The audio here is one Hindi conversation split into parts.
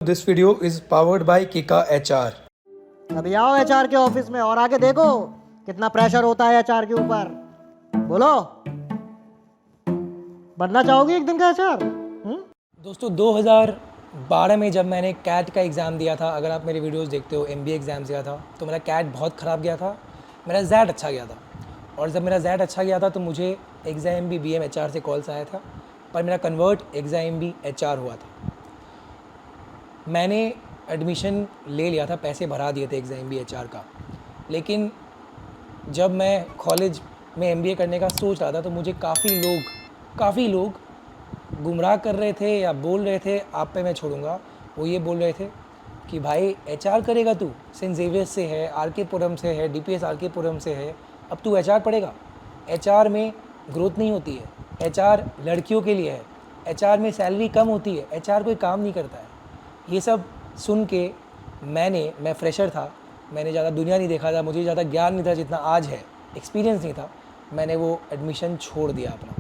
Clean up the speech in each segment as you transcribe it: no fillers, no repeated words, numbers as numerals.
This video is powered by Kika HR. अभी आओ एचआर के ऑफिस में और आगे देखो कितना प्रेशर होता है एचआर के ऊपर। बोलो, बनना चाहोगे एक दिन का एचआर? दोस्तों 2012 में जब मैंने कैट का एग्ज़ाम दिया था, अगर आप मेरे वीडियोस देखते हो, MBA एग्ज़ाम दिया था, तो मेरा कैट बहुत ख़राब गया था, मेरा जैट अच्छा गया था। और जब मेरा जैट अच्छा गया था तो मुझे एग्ज़ाम भी BM HR से कॉल्स आया था, पर मेरा कन्वर्ट एग्ज़ाम भी HR हुआ था। मैंने एडमिशन ले लिया था, पैसे भरा दिए थे एग्ज़ाम भी HR का, लेकिन जब मैं कॉलेज में MBA करने का सोच रहा था तो मुझे काफ़ी लोग गुमराह कर रहे थे या बोल रहे थे, आप पे मैं छोड़ूंगा। वो ये बोल रहे थे कि भाई HR करेगा तू, सेंट जेवियर्स से है, RK पुरम से है, DPS RK पुरम से है, अब तू HR पढ़ेगा। HR में ग्रोथ नहीं होती है, HR लड़कियों के लिए है, HR में सैलरी कम होती है, HR कोई काम नहीं करता है। ये सब सुन के मैं फ्रेशर था, मैंने ज़्यादा दुनिया नहीं देखा था, मुझे ज़्यादा ज्ञान नहीं था जितना आज है, एक्सपीरियंस नहीं था, मैंने वो एडमिशन छोड़ दिया अपना।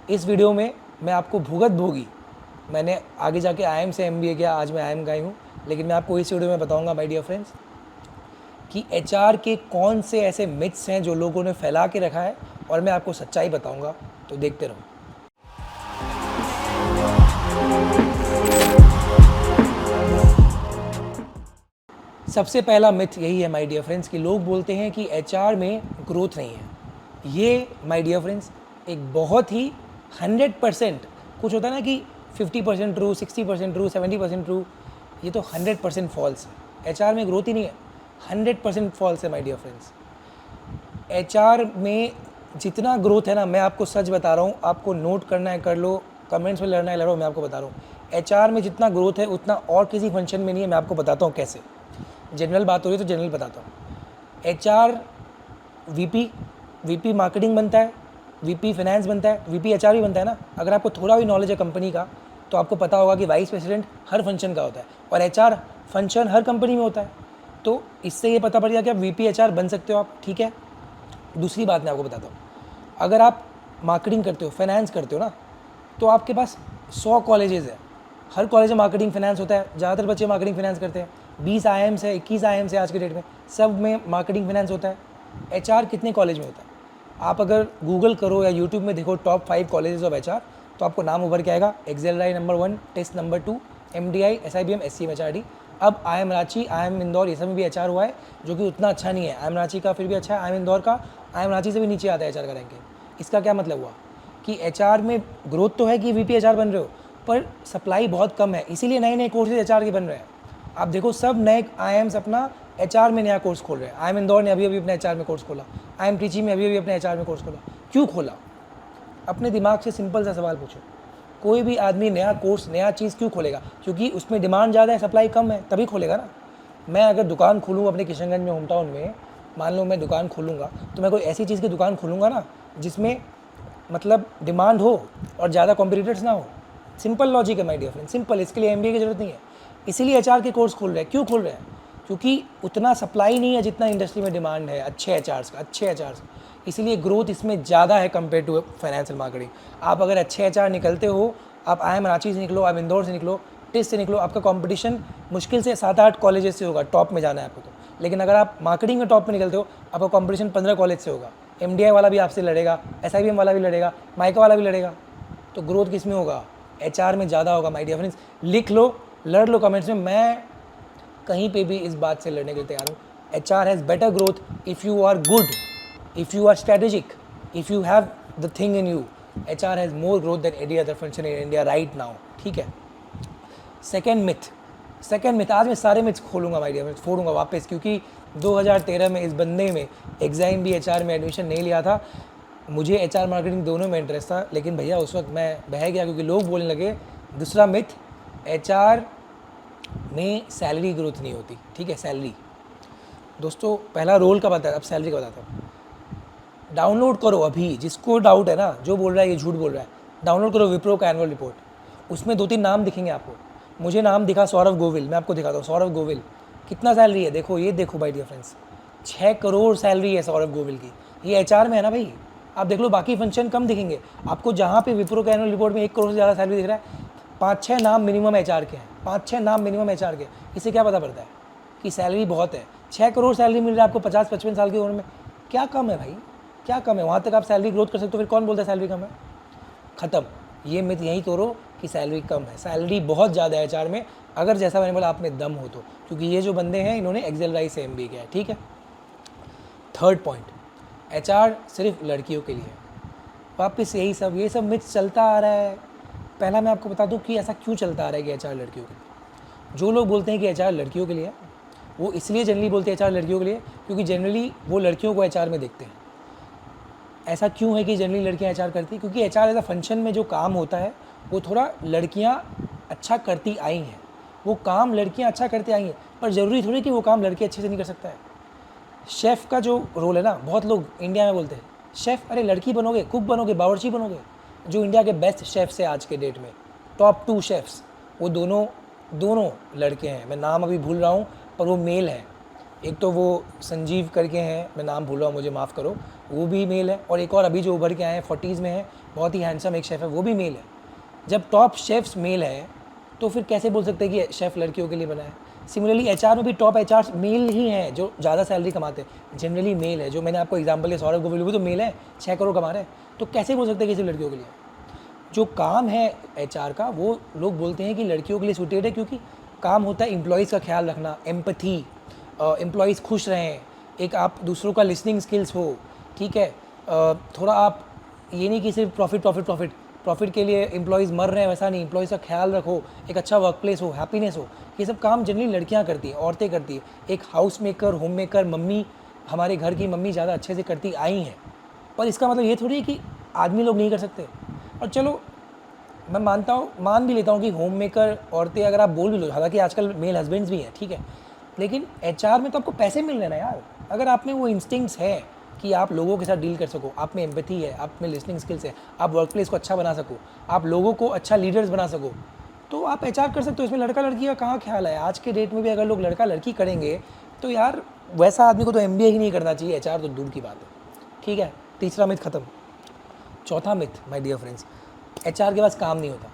इस वीडियो में मैं आपको भुगत भोगी, मैंने आगे जाके IIM से MBA किया, आज मैं IIM का ही हूँ, लेकिन मैं आपको इस वीडियो में बताऊँगा माय डियर फ्रेंड्स कि HR के कौन से ऐसे मिथ्स हैं जो लोगों ने फैला के रखा है, और मैं आपको सच्चाई बताऊँगा, तो देखते रहो। सबसे पहला मिथ यही है माय डियर फ्रेंड्स कि लोग बोलते हैं कि HR में ग्रोथ नहीं है। ये माय डियर फ्रेंड्स एक बहुत ही 100%, कुछ होता है ना कि 50% ट्रू, 60% ट्रू, 70% ट्रू, ये तो 100% फॉल्स है। HR में ग्रोथ ही नहीं है, 100% फॉल्स है माय डियर फ्रेंड्स। HR में जितना ग्रोथ है ना, मैं आपको सच बता रहा हूँ, आपको नोट करना है कर लो, कमेंट्स में लड़ना है लड़ो, मैं आपको बता रहा हूँ HR में जितना ग्रोथ है उतना और किसी फंक्शन में नहीं है। मैं आपको बताता हूँ कैसे। जनरल बात हो रही है तो जनरल बताता हूँ। HR VP मार्केटिंग बनता है, VP फाइनेंस बनता है, VP HR भी बनता है ना। अगर आपको थोड़ा भी नॉलेज है कंपनी का तो आपको पता होगा कि वाइस प्रेसिडेंट हर फंक्शन का होता है और HR फंक्शन हर कंपनी में होता है। तो इससे ये पता पड़ गया कि आप VP HR बन सकते हो आप, ठीक है। दूसरी बात मैं आपको बताता हूँ, अगर आप मार्केटिंग करते हो, फाइनेंस करते हो ना, तो आपके पास 100 कॉलेजेस है, हर कॉलेज में मार्केटिंग फाइनेंस होता है, ज़्यादातर बच्चे मार्केटिंग फाइनेंस करते हैं। 20 IIMs है, 21 IIMs है आज के डेट में, सब में मार्केटिंग फाइनेंस होता है। HR कितने कॉलेज में होता है? आप अगर गूगल करो या यूट्यूब में देखो टॉप 5 कॉलेजेस ऑफ HR, तो आपको नाम उभर के आएगा। XLRI number 1, TISS number 2, MDI, SIBM, SCM HRD। अब IIM रांची, IIM इंदौर, ये सब में भी HR हुआ है, जो कि उतना अच्छा नहीं है। IIM रांची का फिर भी अच्छा है, IIM इंदौर का, IIM रांची से भी नीचे आता है HR का रैंकिंग। इसका क्या मतलब हुआ कि HR में ग्रोथ तो है कि VP HR बन रहे हो, पर सप्लाई बहुत कम है, इसीलिए नए नए कोर्सेज HR के बन रहे हैं। आप देखो सब नए IIMs अपना HR में नया कोर्स खोल रहे हैं। IIM इंदौर ने अभी अपने HR में कोर्स खोला, IIM ट्रिची में अभी अपने HR में कोर्स खोला। क्यों खोला? अपने दिमाग से सिंपल सा सवाल पूछो, कोई भी आदमी नया कोर्स, नया चीज़ क्यों खोलेगा? क्योंकि उसमें डिमांड ज़्यादा है, सप्लाई कम है, तभी खोलेगा ना। मैं अगर दुकान खोलूँ अपने किशनगंज में, होम टाउन में, मान लो मैं दुकान खोलूँगा, तो मैं कोई ऐसी चीज़ की दुकान खोलूँगा ना जिसमें मतलब डिमांड हो और ज़्यादा कॉम्पिटिटर्स ना हो। सिंपल लॉजिक है माय डियर फ्रेंड, सिंपल। इसके लिए MBA की ज़रूरत नहीं है। इसीलिए HR के कोर्स खोल रहे हैं। क्यों खोल रहे हैं? क्योंकि उतना सप्लाई नहीं है जितना इंडस्ट्री में डिमांड है अच्छे HRs का। इसीलिए ग्रोथ इसमें ज़्यादा है कंपेयर टू फाइनेंशियल मार्केटिंग। आप अगर अच्छे HR निकलते हो, आप IIM रांची से निकलो, आप इंदौर से निकलो, टेस्ट से निकलो, आपका कंपटीशन मुश्किल से 7-8 कॉलेजेस से होगा, टॉप में जाना है आपको तो। लेकिन अगर आप मार्केटिंग में टॉप में निकलते हो, आपका कंपटीशन 15 कॉलेज से होगा। MDI वाला भी आपसे लड़ेगा, SIBM वाला भी लड़ेगा, माइका वाला भी लड़ेगा। तो ग्रोथ किस में होगा? HR में ज़्यादा होगा माय डियर फ्रेंड्स। लिख लो, लड़ लो कमेंट्स में, मैं कहीं पे भी इस बात से लड़ने के लिए तैयार हूँ। HR has better growth if you are good, if you are strategic, if you have the thing in you. HR has more growth than any other function in India right now, ठीक है। सेकेंड मिथ, आज मैं सारे मिथ्स खोलूँगा माय डियर फ्रेंड्स, फोड़ूंगा वापस, क्योंकि 2013 में इस बंदे में एग्ज़ाम भी HR में एडमिशन नहीं लिया था। मुझे HR मार्केटिंग दोनों में इंटरेस्ट था, लेकिन भैया उस वक्त मैं बह गया क्योंकि लोग बोलने लगे। दूसरा मिथ, HR में सैलरी ग्रोथ नहीं होती, ठीक है। सैलरी दोस्तों पहला रोल का बताया, अब सैलरी का बताता हूँ। डाउनलोड करो अभी, जिसको डाउट है ना, जो बोल रहा है ये झूठ बोल रहा है, डाउनलोड करो विप्रो का एनुअल रिपोर्ट। उसमें 2-3 नाम दिखेंगे आपको। मुझे नाम दिखा सौरभ गोविल, मैं आपको दिखाता हूँ सौरभ गोविल कितना सैलरी है। देखो, ये देखो भाई डियर फ्रेंड्स, 6 करोड़ सैलरी है सौरभ गोविल की। ये HR में है ना भाई। आप देख लो, बाकी फंक्शन कम दिखेंगे आपको। जहाँ पे विप्रो का एनुअल रिपोर्ट में 1 करोड़ से ज़्यादा सैलरी दिख रहा है, 5-6 नाम मिनिमम एचआर के हैं, 5-6 नाम मिनिमम एचआर के। इससे क्या पता पड़ता है कि सैलरी बहुत है। 6 करोड़ सैलरी मिल रहा है आपको 50-55 साल की उम्र में, क्या कम है भाई, क्या कम है? वहाँ तक आप सैलरी ग्रोथ कर सकते हो, फिर कौन बोलता है सैलरी कम है? ख़त्म, ये मिथ यहीं तोड़ो कि सैलरी कम है। सैलरी बहुत ज़्यादा है एचआर में, अगर जैसा मैंने बोला आप में दम हो तो, क्योंकि ये जो बंदे हैं इन्होंने एक्सेलराइज से एमबीए किया है, ठीक है। थर्ड पॉइंट, एचआर सिर्फ लड़कियों के लिए है। वापस ये सब मिथ चलता आ रहा है। पहला मैं आपको बता दूं कि ऐसा क्यों चलता आ रहा है कि एचआर लड़कियों के लिए। जो लोग बोलते हैं कि एचआर लड़कियों के लिए है, वो इसलिए जनरली बोलते हैं एचआर लड़कियों के लिए क्योंकि जनरली वो लड़कियों को एचआर में देखते हैं। ऐसा क्यों है कि जनरली लड़कियां एचआर करती हैं? क्योंकि एचआर एज अ फंक्शन में जो काम होता है वो थोड़ा लड़कियां अच्छा करती आई हैं, वो काम लड़कियां अच्छा करती आई हैं, पर ज़रूरी थोड़ी कि वो काम लड़के अच्छे से नहीं कर सकता है। शेफ़ का जो रोल है ना, बहुत लोग इंडिया में बोलते हैं शेफ़, अरे लड़की बनोगे, कुक बनोगे, बावर्ची बनोगे। जो इंडिया के बेस्ट शेफ़्स हैं आज के डेट में, टॉप 2 शेफ़्स, वो दोनों लड़के हैं। मैं नाम अभी भूल रहा हूँ पर वो मेल है। एक तो वो संजीव करके हैं, मैं नाम भूल रहा हूँ, मुझे माफ़ करो, वो भी मेल है, और एक और अभी जो उभर के आए हैं 40s में है, बहुत ही हैंडसम एक शेफ़ है, वो भी मेल है। जब टॉप शेफ्स मेल है तो फिर कैसे बोल सकते हैं कि शेफ़ लड़कियों के लिए बना है? सिमिलरली एचआर में भी टॉप एचआर मेल ही हैं जो ज़्यादा सैलरी कमाते हैं, जनरली मेल है। जो मैंने आपको एग्जांपल दिया सौरभ गोविल, वो तो मेल है, 6 करोड़ कमा रहे हैं, तो कैसे बोल सकते हैं कि सिर्फ लड़कियों के लिए? जो काम है एचआर का वो लोग बोलते हैं कि लड़कियों के लिए सूटेड है, क्योंकि काम होता है एम्प्लॉयज़ का ख्याल रखना, एम्पैथी, एम्प्लॉयज़ खुश रहें, एक आप दूसरों का लिसनिंग स्किल्स हो, ठीक है। थोड़ा आप ये नहीं कि सिर्फ प्रॉफिट के लिए एम्प्लॉयज़ मर रहे हैं, वैसा नहीं, एम्प्लॉयज़ का ख्याल रखो, एक अच्छा वर्क प्लेस हो, हैप्पीनेस हो। ये सब काम जनरली लड़कियां करती हैं, औरतें करती हैं। एक house maker, home maker, mummy, हमारे घर की मम्मी ज़्यादा अच्छे से करती आई हैं, पर इसका मतलब ये थोड़ी है कि आदमी लोग नहीं कर सकते। और चलो मैं मान भी लेता हूँ कि होम मेकर औरतें अगर आप बोल भी लो, हालांकि आजकल मेल हस्बैंड्स भी हैं, ठीक है, लेकिन एचआर में तो आपको पैसे मिल रहे हैं ना यार। अगर आप में वो इंस्टिंक्ट्स है कि आप लोगों के साथ डील कर सको, आप में एम्पैथी है, आप में लिसनिंग स्किल्स है, आप वर्क प्लेस को अच्छा बना सको, आप लोगों को अच्छा लीडर्स बना सको, तो आप एचआर कर सकते हो। इसमें लड़का लड़की का कहाँ ख्याल है? आज के डेट में भी अगर लोग लड़का लड़की करेंगे तो यार वैसा आदमी को तो एमबीए ही नहीं करना चाहिए, एचआर तो दूर की बात है, ठीक है। तीसरा मिथ खत्म। चौथा myth my dear friends, HR के पास काम नहीं होता।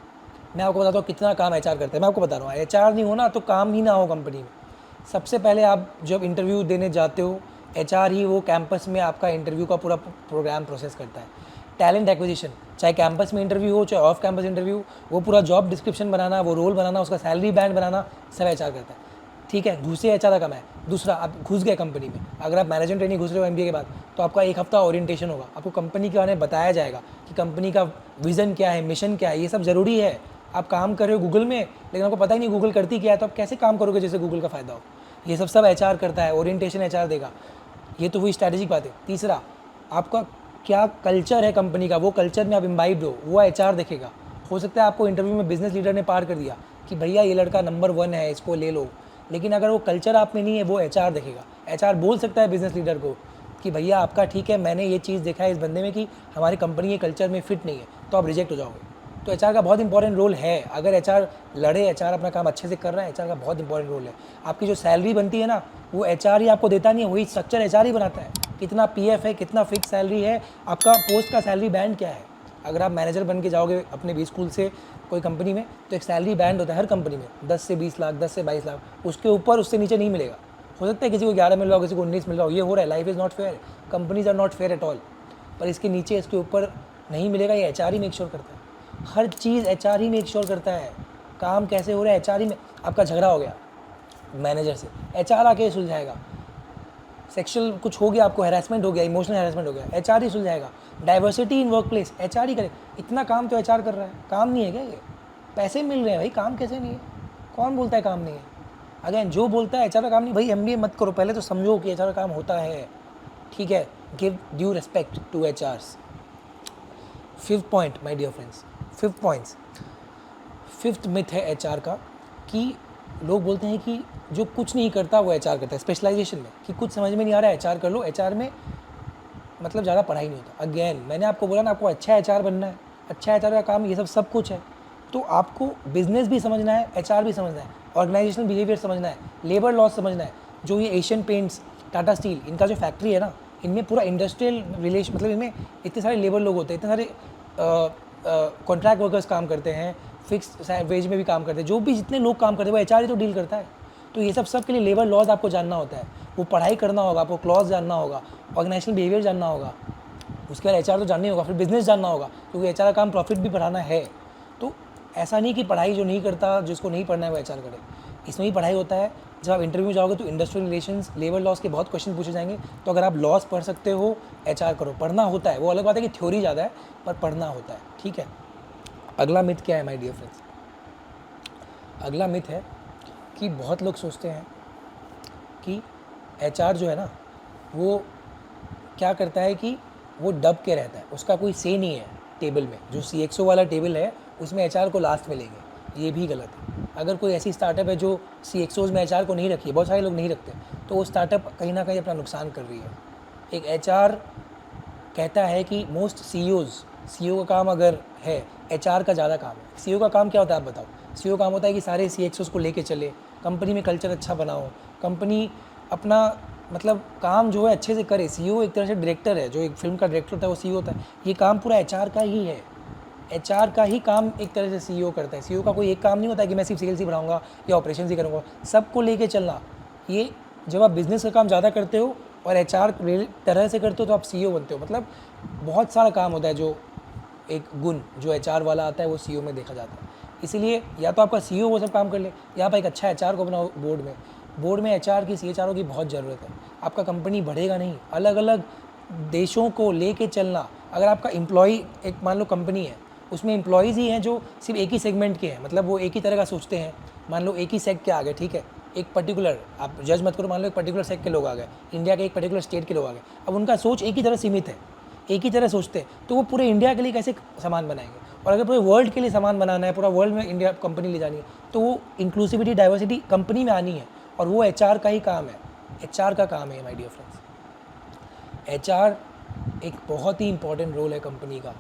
मैं आपको बताता हूँ कितना काम एचआर करता है। मैं आपको बता रहा हूँ, एचआर नहीं हो ना तो काम ही ना हो कंपनी में। सबसे पहले आप जब इंटरव्यू देने जाते हो, एचआर ही वो कैंपस में आपका इंटरव्यू का पूरा प्रोग्राम प्रोसेस करता है। टैलेंट एक्विजिशन, चाहे कैंपस में इंटरव्यू हो चाहे ऑफ कैंपस इंटरव्यू, वो पूरा जॉब डिस्क्रिप्शन बनाना, वो रोल बनाना, उसका सैलरी बैंड बनाना, सब एचआर करता है, ठीक है। घुसे एचआर का काम है। दूसरा, आप घुस गए कंपनी में, अगर आप मैनेजमेंट ट्रेनिंग घुस रहे हो एमबीए के बाद, तो आपका 1 हफ्ता ओरिएंटेशन होगा, आपको कंपनी के बारे में बताया जाएगा कि कंपनी का विज़न क्या है, मिशन क्या है, ये सब ज़रूरी है। आप काम कर रहे हो गूगल में, लेकिन आपको पता ही नहीं गूगल करती क्या है, तो आप कैसे काम करोगे जैसे गूगल का फ़ायदा हो? ये सब एचआर करता है, ओरिएंटेशन एचआर देगा। ये तो हुई स्ट्रैटेजिक बात है। तीसरा, आपका क्या कल्चर है कंपनी का, वो कल्चर में आप इम्बाइब्ड हो, वो एचआर देखेगा। हो सकता है आपको इंटरव्यू में बिजनेस लीडर ने पार कर दिया कि भैया ये लड़का नंबर 1 है, इसको ले लो, लेकिन अगर वो कल्चर आप में नहीं है, वो एचआर देखेगा। एचआर बोल सकता है बिजनेस लीडर को कि भैया आपका ठीक है, मैंने ये चीज़ देखा है इस बंदे में कि हमारी कंपनी के कल्चर में फिट नहीं है, तो आप रिजेक्ट हो जाओगे। तो एचआर का बहुत इंपॉर्टेंट रोल है। अगर एचआर लड़े, एचआर अपना काम अच्छे से कर रहा है, एचआर का बहुत इंपॉर्टेंट रोल है। आपकी जो सैलरी बनती है ना, वो एचआर ही आपको देता नहीं है, वही स्ट्रक्चर एचआर ही बनाता है। कितना पीएफ है, कितना फिक्स सैलरी है, आपका पोस्ट का सैलरी बैंड क्या है। अगर आप मैनेजर बन के जाओगे अपने बी स्कूल से कोई कंपनी में, तो एक सैलरी बैंड होता है हर कंपनी में, 10 से 20 लाख, 10 से 22 लाख, उसके ऊपर उससे नीचे नहीं मिलेगा। हो सकता है किसी को 11 मिल रहा हो, किसी को 19 मिल रहा हो, ये हो रहा है। Life is not fair, companies are not fair at all, पर इसके नीचे, इसके ऊपर नहीं मिलेगा, ये एचआर ही मेक श्योर करता है। हर चीज़ एचआर ही मेक श्योर करता है। काम कैसे हो रहा है, एचआर ही में। आपका झगड़ा हो गया मैनेजर से, एचआर आके सुलझाएगा। सेक्सुअल कुछ हो गया, आपको हैरेसमेंट हो गया, इमोशनल हैरेसमेंट हो गया, एचआर ही सुलझाएगा। Diversity in work place, HR ही करे। इतना काम तो एचआर कर रहा है, काम नहीं है क्या ये? पैसे मिल रहे हैं भाई, काम कैसे नहीं है? कौन बोलता है काम नहीं है? अगेन, जो बोलता है एचआर का काम नहीं, भाई एमबीए मत करो, पहले तो समझो कि एचआर का काम होता है, ठीक है। Give due respect to HRs. 5th point my dear friends, 5th myth है एचआर का कि लोग बोलते हैं कि जो कुछ नहीं करता वो एचआर करता है। स्पेशलाइजेशन में कि कुछ समझ में नहीं आ रहा है, एचआर कर लो। एचआर में मतलब ज़्यादा पढ़ाई नहीं होता। अगेन, मैंने आपको बोला ना, आपको अच्छा एचआर बनना है, अच्छा एचआर का काम ये सब कुछ है, तो आपको बिजनेस भी समझना है, एचआर भी समझना है, ऑर्गेनाइजेशनल बिहेवियर समझना है, लेबर लॉज समझना है। जो ये एशियन पेंट्स, टाटा स्टील, इनका जो फैक्ट्री है ना, इनमें पूरा इंडस्ट्रियल रिलेशन, मतलब इनमें इतने सारे लेबर लोग होते हैं, इतने सारे कॉन्ट्रैक्ट वर्कर्स काम करते हैं, फिक्स वेज में भी काम करते हैं, जो भी जितने लोग काम करते हैं वो एचआर ही तो डील करता है। तो ये सब के लिए लेबर लॉज आपको जानना होता है, वो पढ़ाई करना होगा, आपको क्लॉज जानना होगा, ऑर्गेनाइजेशनल बिहेवियर जानना होगा, उसके बाद एचआर तो जानना ही होगा, फिर बिजनेस जानना होगा, क्योंकि एचआर का काम प्रॉफिट भी बढ़ाना है। तो ऐसा नहीं कि पढ़ाई जो नहीं करता, जिसको नहीं पढ़ना है वो एचआर करे, इसमें भी पढ़ाई होता है। जब आप इंटरव्यू जाओगे तो इंडस्ट्रियल रिलेशंस, लेबर लॉज के बहुत क्वेश्चन पूछे जाएंगे। तो अगर आप लॉज पढ़ सकते हो, एचआर करो, पढ़ना होता है। वो अलग बात है कि थ्योरी ज़्यादा है, पर पढ़ना होता है, ठीक है। अगला मिथ क्या है माय डियर फ्रेंड्स? अगला मिथ है कि बहुत लोग सोचते हैं कि एचआर जो है ना, वो क्या करता है कि वो दब के रहता है, उसका कोई से नहीं है टेबल में। जो CXO वाला टेबल है उसमें एचआर को लास्ट में लेंगे, ये भी गलत है। अगर कोई ऐसी स्टार्टअप है जो CXOs में एचआर को नहीं रखी है, बहुत सारे लोग नहीं रखते, तो वो स्टार्टअप कहीं ना कहीं अपना नुकसान कर रही है। एक एचआर कहता है कि मोस्ट CEO का काम अगर है, एचआर का ज़्यादा काम है। CEO का काम क्या होता है आप बताओ? CEO काम होता है कि सारे CXOs को लेके चले, कंपनी में कल्चर अच्छा बनाओ, कंपनी अपना मतलब काम जो है अच्छे से करे। CEO एक तरह से डायरेक्टर है, जो एक फिल्म का डायरेक्टर होता है वो CEO होता है। ये काम पूरा एचआर का ही है, एचआर का ही काम एक तरह से CEO करता है। CEO का कोई एक काम नहीं होता है कि मैं सिर्फ सेल्स ही बढ़ाऊंगा या ऑपरेशन ही करूँगा, सबको लेके चलना। ये जब आप बिज़नेस का काम ज़्यादा करते हो और एचआर तरह से करते हो तो आप CEO बनते हो। मतलब बहुत सारा काम होता है, जो एक गुण जो एचआर वाला आता है वो CEO में देखा जाता है। इसीलिए या तो आपका CEO वो सब काम कर ले, या आप एक अच्छा एचआर को बनाओ बोर्ड में एचआर की, CHRO की बहुत ज़रूरत है। आपका कंपनी बढ़ेगा नहीं, अलग अलग देशों को लेके चलना। अगर आपका एम्प्लॉई, एक मान लो कंपनी है, उसमें एम्प्लॉयज़ ही हैं जो सिर्फ एक ही सेगमेंट के हैं, मतलब वो एक ही तरह का सोचते हैं। मान लो एक ही सेक्ट के आ गए, ठीक है, एक पर्टिकुलर, आप जज मत करो, मान लो एक पर्टिकुलर सेक्ट के लोग आ गए, इंडिया के एक पर्टिकुलर स्टेट के लोग आ गए। अब उनका सोच एक ही तरह सीमित है, एक ही तरह सोचते हैं, तो वो पूरे इंडिया के लिए कैसे सामान बनाएंगे? और अगर पूरे वर्ल्ड के लिए सामान बनाना है, पूरा वर्ल्ड में इंडिया कंपनी ले जानी है, तो वो इंक्लूसिविटी, डाइवर्सिटी कंपनी में आनी है, और वो एचआर का ही काम है। एचआर का काम है माय डियर फ्रेंड्स। एचआर एक बहुत ही इंपॉर्टेंट रोल है कंपनी का।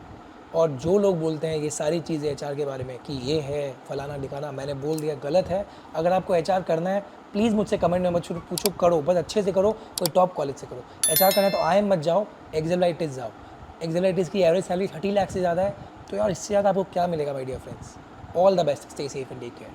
और जो लोग बोलते हैं ये सारी चीज़ें एचआर के बारे में कि ये है फलाना ठिकाना, मैंने बोल दिया, गलत है। अगर आपको एचआर करना है, प्लीज़ मुझसे कमेंट में मत पूछो, करो, बस अच्छे से करो, कोई टॉप कॉलेज से करो। एचआर करना है तो IIM मत जाओ, एक्सेलाइटिस जाओ। एक्सेलाइटिस की एवरेज सैलरी 30 लाख से ज़्यादा है, तो यार इससे ज़्यादा आपको क्या मिलेगा my dear friends? All the best, stay safe and take care.